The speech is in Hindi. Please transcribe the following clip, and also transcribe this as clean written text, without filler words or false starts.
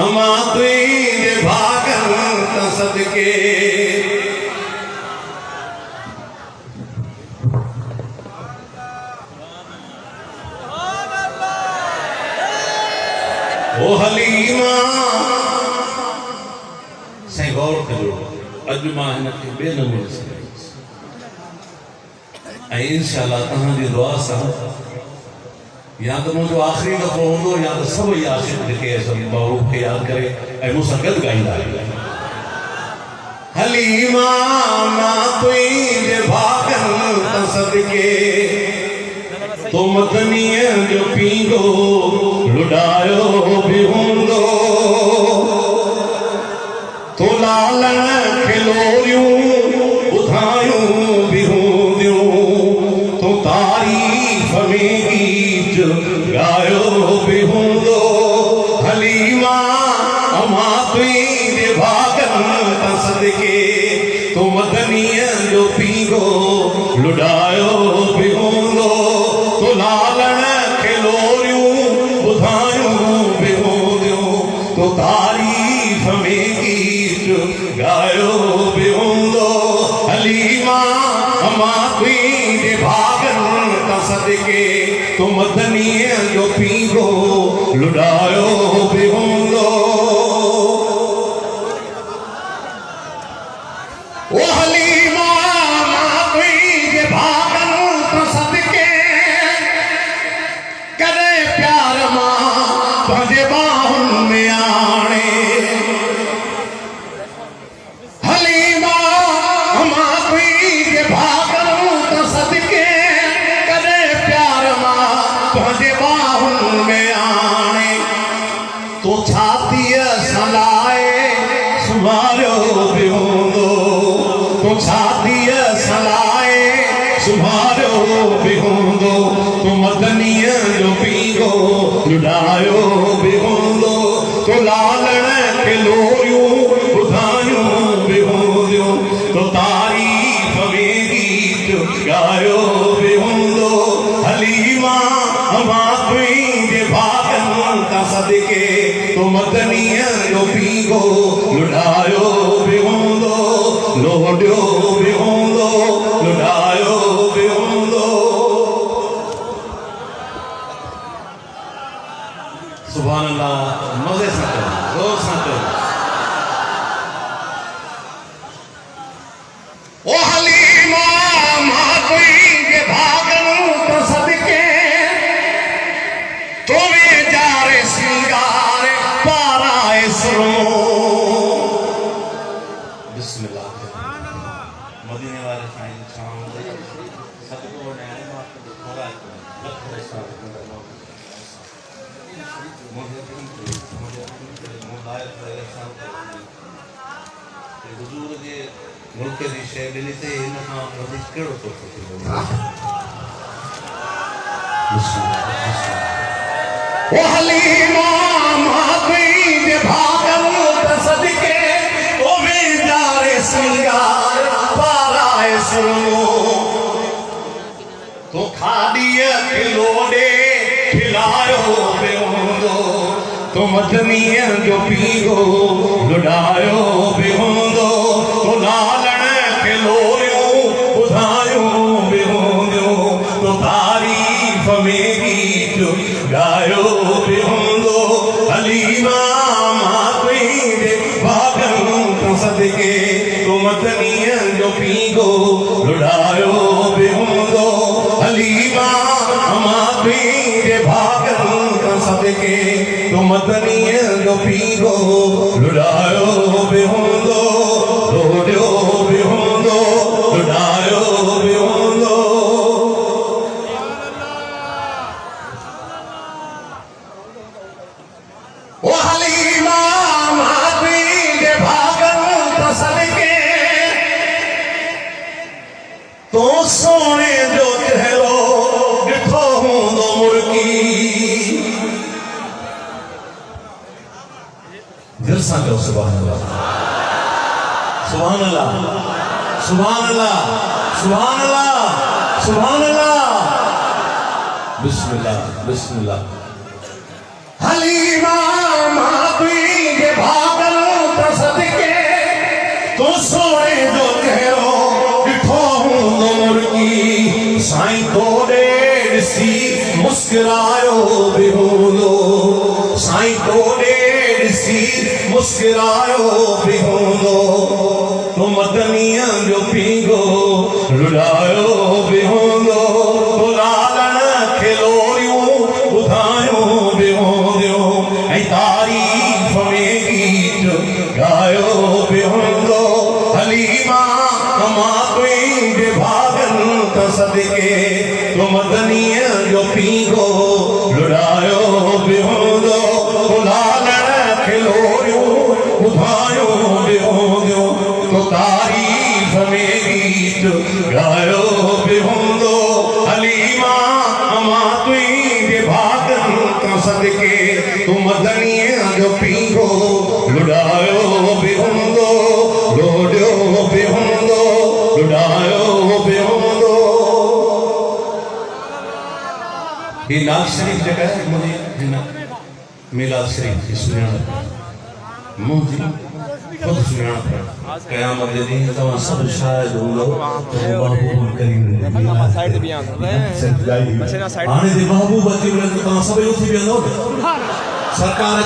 अमा तुझे भागन त सदके ओ हलीमा से गौर करो अज मां हिनखे ॿिए नमूने सां ऐं इंशाअल्लाह तव्हांजी दुआ सां या तो मुझे आखिरी दफ़ो हूंदो या तो सब आशिक़ जेके महबूब खे यादि करे ऐं मूंसां गॾु ॻाईंदा हलीमा मां तुंहिंजे भागनि त सदके तो मदनीअ जो पींगो लुॾायो बि हूंदो तो लालण खे लोरियूं ॿुधायूं बि हूंदियूं तो तारीफ़ में गीत गायो बि हूंदो हलीमा अमा तुंहिंजे भागनि त सदके तो मदनीअ जो पींगो लुॾायो बि हूंदो तो लालण खे लोरियूं ॿुधायूं बि हूंदियूं तो तारीफ़ में गीत गायो बि हूंदो हलीमा अमा तुंहिंजे भागनि त सदके तो मदनीअ जो पींगो लुॾायो बि हूंदो ओ हलीमा मां तुंहिंजे भागनि त सदके कॾहिं प्यार मां पंहिंजे बाहुनि में आणे हलीमा अमा तुंहिंजे भागनि त सदके कॾहिं प्यार मां पंहिंजे बाहुनि में आणे तो छातीअ सां लाए सुम्हारियो बि हूंदो तो छातीअ सां लाए सुम्हारियो बि हूंदो तो मदनीअ जो पींगो लुॾायो बि हूंदो तो लालण खे लोरियूं ॿुधायूं बि हूंदियूं तो तारीफ़ में गीत गायो बि हूंदो हलीमा अमा तुंहिंजे भागनि त सदके तो मदनीअ जो पींगो लुॾायो बि हूंदो लोॾियो बि हूंदो लुॾायो बि हूंदो सुभान अल्लाह मज़े सां कयो ज़ोर सां कयो ओ हलीमा मां तुंहिंजे भागनि त सदके तो वेझारे सिंगार पाराए सुरो बिस्मिल्लाह मदीने वाले साईं शाम दे सदको ने थोड़ा हुजूर जे मुल्क जी शइ ॾिनी ते हिन खां वधीक कहिड़ो थो थिए ओ हलीमा मां तुंहिंजे भागनि त सदके ओ वेझारे सिंगार पाराए सुरो तो खाड़ीअ खे लोॾे खिलायो बि हूंदो तो मदनीअ जो पींगो लुॾायो बि हूंदो तो लालण खे लोरियूं ॿुधायूं बि हूंदियूं तो तारीफ़ में गीत गायो बि हूंदो हलीमा मां तुंहिंजे भागनि त सदके तो मदनीअ जो पींगो लुॾायो बि हूंदो हलीमा अमा तुंहिंजे भागनि त सदके तो मदनीअ जो पींगो लुॾायो बि हूंदो लोॾियो बि हूंदो लुॾायो बि हूंदो ओ हलीमा मां तुंहिंजे भागनि त सदके तो सोने जो चहिरो ॾिठो हूंदो मुर्गी दिल सां कयो सुभान अल्लाह सुभान अल्लाह सुभान अल्लाह सुभान अल्लाह सुभान अल्लाह बिस्मिल्लाह बिस्मिल्लाह हलीमा मां तुंहिंजे मुस्कुरायो भी हूंदो साईं तोड़े ॾिसी मुस्कुरायो भी हूंदो तो मदनीअ जो पींगो रुलायो भी हूंदो तो लालण खे लोरियूं ॿुधायो भी हूंदियूं ऐं तारीफ़ में गीत गायो भी हूंदो हलीमा मां तुंहिंजे भागनि त सदिके तो मदनीअ जो पींगो रुलायो भी हूंदो तो लालण खे लोरियूं ॿुधायो भी हूंदियूं तो तारीफ़ में गीत गायो भी हूंदो हलीमा मां तुंहिंजे भागनि त सदिके तो मदनीअ जो पींगो रुलायो भी हूंदो लोॾियो भी हूंदो रुलायो भी हूंदो ये नाज़ शरीफ जगह है मुझे हिन मिलाद शरीफ की सुञाणप मुंहिंजी खुद सुञाणप क़यामत जे ॾींहुं तव्हां सभु शायद हूंदो त महबूब करीम साइड ते बीहां हाणे जे महबूब अची वञे त तव्हां सभई उथी वेंदव सरकार